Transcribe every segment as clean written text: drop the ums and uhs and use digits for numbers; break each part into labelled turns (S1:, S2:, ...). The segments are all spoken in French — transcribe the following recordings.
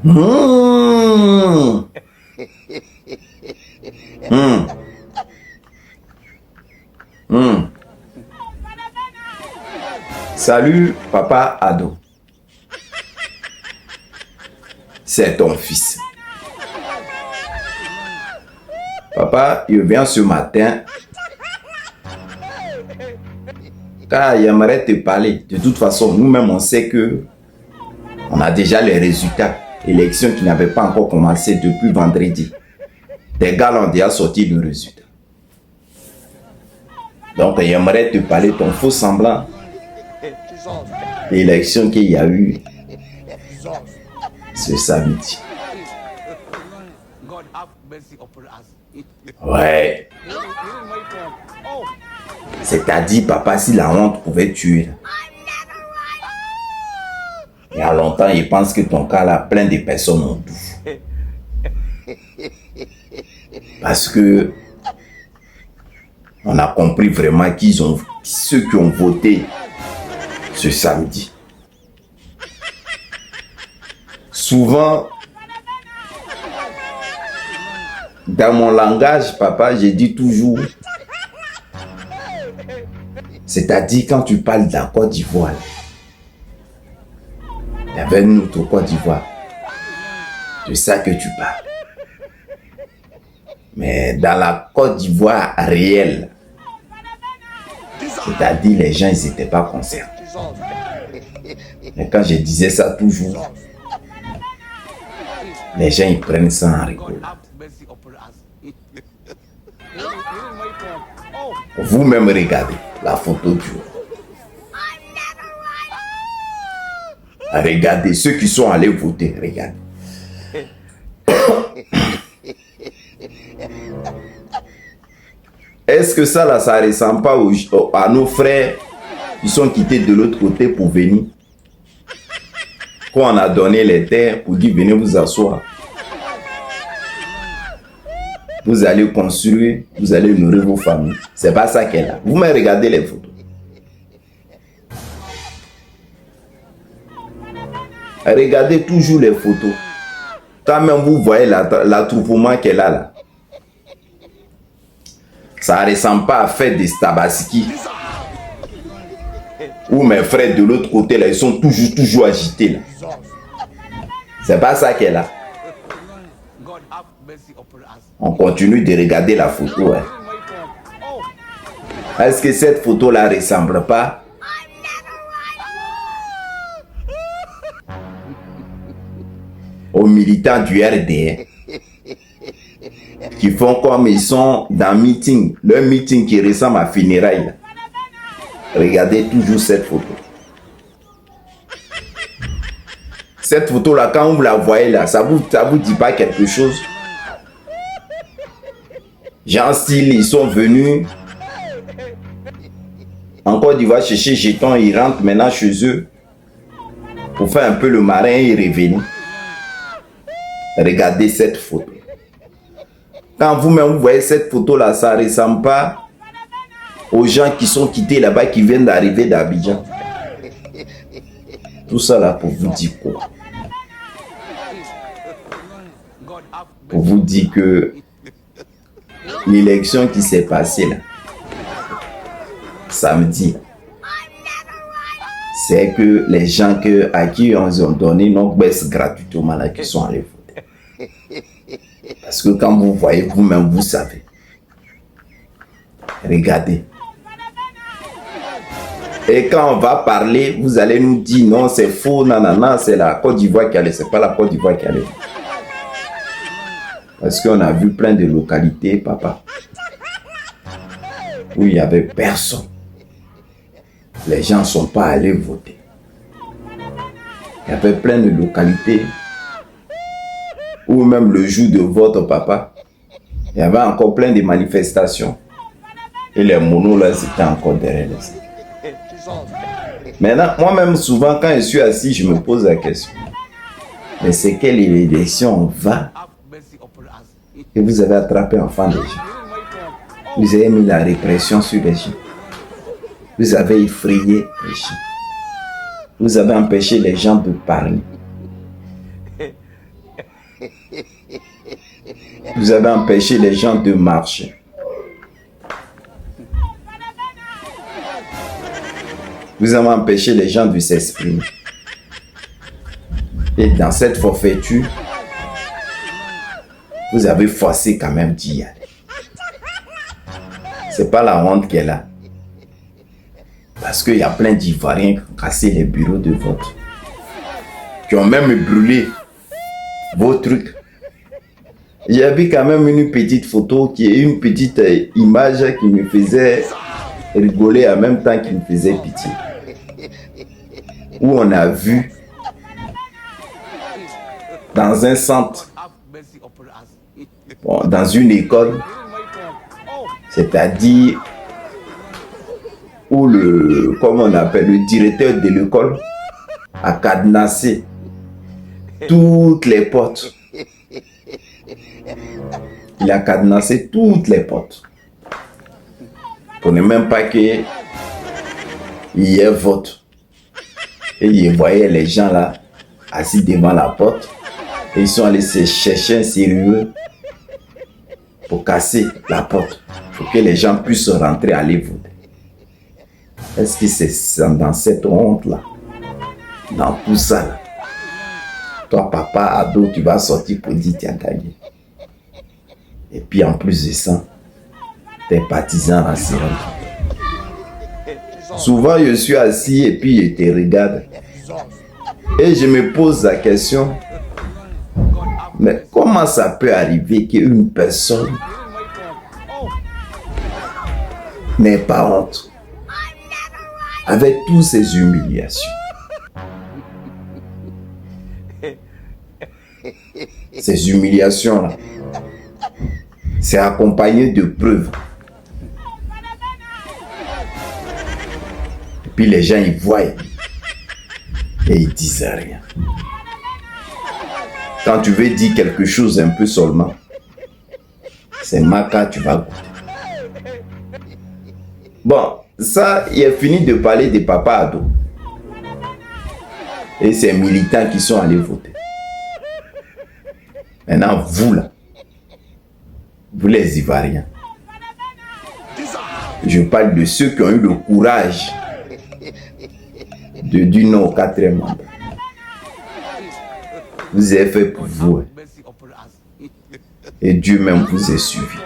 S1: Mmh. Mmh. Mmh. Salut, papa ado. C'est ton fils. Papa, je viens ce matin car j'aimerais te parler. De toute façon, nous-mêmes, on sait que on a déjà les résultats. Élection qui n'avait pas encore commencé depuis vendredi. Des gars ont déjà sorti le résultat. Donc, j'aimerais te parler de ton faux semblant. L'élection qu'il y a eu ce samedi. Ouais. C'est-à-dire, papa, si la honte pouvait tuer. Il y a longtemps, il pense que ton cas là, plein de personnes ont tout. Parce que on a compris vraiment ceux qui ont voté ce samedi. Souvent, dans mon langage, papa, je dis toujours, c'est-à-dire quand tu parles de la Côte d'Ivoire, il y avait une autre Côte d'Ivoire, de ça que tu parles. Mais dans la Côte d'Ivoire réelle, c'est-à-dire les gens, ils n'étaient pas concernés. Mais quand je disais ça toujours, les gens, ils prennent ça en rigolo. Vous-même regardez la photo du jour. Regardez ceux qui sont allés voter, regardez. Est-ce que ça là, ça ressemble pas à nos frères qui sont quittés de l'autre côté pour venir? Quand on a donné les terres pour dire venez vous asseoir. Vous allez construire, vous allez nourrir vos familles. C'est pas ça qu'elle a. Vous me regardez les photos. Regardez toujours les photos. Quand même vous voyez l'attroupement qu'elle a là. Ça ne ressemble pas à faire des Tabaski. Ou mes frères de l'autre côté là, ils sont toujours agités là. C'est pas ça qu'elle a. On continue de regarder la photo. Hein. Est-ce que cette photo là ressemble pas aux militants du RDR qui font comme ils sont dans meeting, leur meeting qui ressemble à funérailles là. Regardez toujours cette photo. Cette photo là, quand vous la voyez là, ça vous dit pas quelque chose? Genre style, ils sont venus en Côte d'Ivoire chercher jetons, ils rentrent maintenant chez eux pour faire un peu le marin et revenir. Regardez cette photo. Quand vous-même vous voyez cette photo là, ça ne ressemble pas aux gens qui sont quittés là-bas, qui viennent d'arriver d'Abidjan. Tout ça là pour vous dire quoi? Pour vous dire que l'élection qui s'est passée là, samedi, c'est que les gens à qui on ont donné nos baisses gratuitement là, qui sont allés voter. Parce que quand vous voyez vous-même, vous savez. Regardez. Et quand on va parler, vous allez nous dire non, c'est faux, nanana, c'est la Côte d'Ivoire qui allait, c'est pas la Côte d'Ivoire qui allait. Parce qu'on a vu plein de localités, papa, où il n'y avait personne. Les gens ne sont pas allés voter. Il y avait plein de localités où même le jour de vote, papa, il y avait encore plein de manifestations. Et les monos là, c'était encore derrière les. Maintenant, moi-même, souvent, quand je suis assis, je me pose la question. Mais c'est quelle élection on va? Et vous avez attrapé enfant des gens. Vous avez mis la répression sur les gens. Vous avez effrayé les gens. Vous avez empêché les gens de parler. Vous avez empêché les gens de marcher. Vous avez empêché les gens de s'exprimer. Et dans cette forfaiture, vous avez forcé quand même d'y aller. C'est pas la honte qu'elle a. Parce qu'il y a plein d'Ivoiriens qui ont cassé les bureaux de vote. Qui ont même brûlé vos trucs. J'ai vu quand même une petite photo qui est une petite image qui me faisait rigoler en même temps qui me faisait pitié. Où on a vu dans un centre, bon, dans une école, c'est-à-dire où comment on appelle, le directeur de l'école a cadenassé toutes les portes. Il a cadenassé toutes les portes. Pour ne même pas qu'il y ait vote. Et il voyait les gens là, assis devant la porte. Et ils sont allés se chercher un sérieux pour casser la porte. Pour que les gens puissent rentrer, aller voter. Est-ce que c'est dans cette honte-là, dans tout ça là, toi, papa, ado, tu vas sortir pour dire que tu as gagné. Et puis en plus de ça, tes partisans rassurent. Souvent, je suis assis et puis je te regarde. Et je me pose la question, mais comment ça peut arriver qu'une personne n'ait pas honte avec toutes ces humiliations? Ces humiliations-là, c'est accompagné de preuves. Et puis les gens, ils voient et ils disent rien. Quand tu veux dire quelque chose un peu seulement, c'est maca, tu vas goûter. Bon, ça, il est fini de parler des papas ados. Et ces militants qui sont allés voter. Maintenant, vous là, vous les Ivoiriens, je parle de ceux qui ont eu le courage de dire non au 4e mandat. Vous avez fait pour vous. Et Dieu même vous a suivi.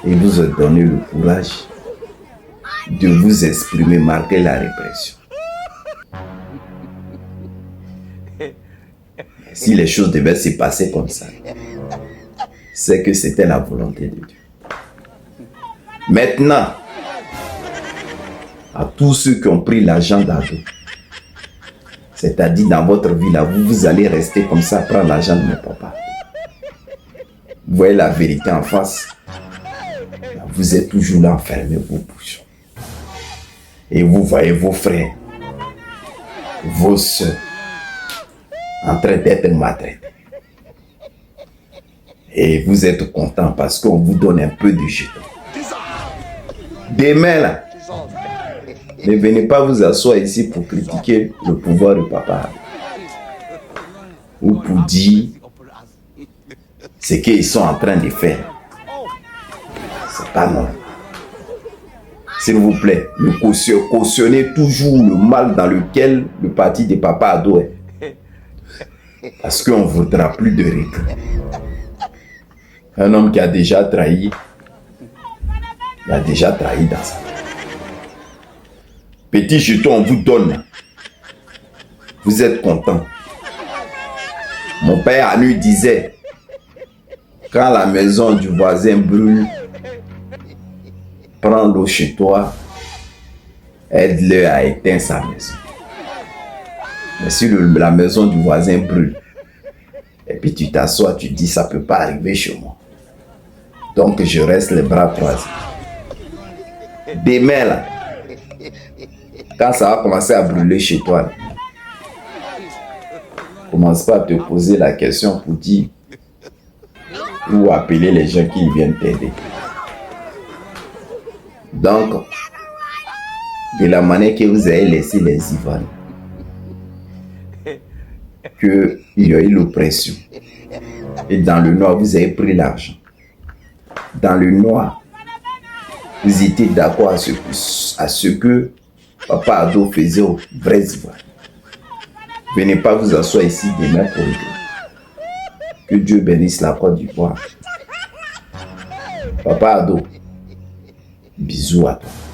S1: Et vous a donné le courage de vous exprimer malgré la répression. Si les choses devaient se passer comme ça, c'est que c'était la volonté de Dieu. Maintenant, à tous ceux qui ont pris l'argent d'ado, c'est-à-dire dans votre vie là, vous allez rester comme ça, prendre l'argent de mon papa. Vous voyez la vérité en face. Vous êtes toujours là, enfermé vos bouches. Et vous voyez vos frères, vos soeurs, en train d'être maltraités. Et vous êtes content parce qu'on vous donne un peu de jetons. Demain là, ne venez pas vous asseoir ici pour critiquer le pouvoir du papa. Ou pour dire ce qu'ils sont en train de faire. C'est pas normal. S'il vous plaît, ne cautionnez toujours le mal dans lequel le parti des papas ado est. Parce qu'on ne voudra plus de regret. Un homme qui a déjà trahi, il a déjà trahi dans sa vie. Petit jeton, on vous donne. Vous êtes content. Mon père à lui disait, quand la maison du voisin brûle, prends l'eau chez toi, aide-le à éteindre sa maison. Mais si la maison du voisin brûle, et puis tu t'assois, tu dis, ça ne peut pas arriver chez moi. Donc je reste les bras croisés. Demain là, quand ça va commencer à brûler chez toi, commence pas à te poser la question pour dire ou appeler les gens qui viennent t'aider. Donc, de la manière que vous avez laissé les Ivoiriens qu'il y a eu l'oppression. Et dans le noir, vous avez pris l'argent. Dans le noir, vous étiez d'accord à ce que Papa Ado faisait au vrai Ivoire. Venez pas vous asseoir ici demain pour Dieu. Que Dieu bénisse la Côte d'Ivoire. Papa Ado, bisous à toi.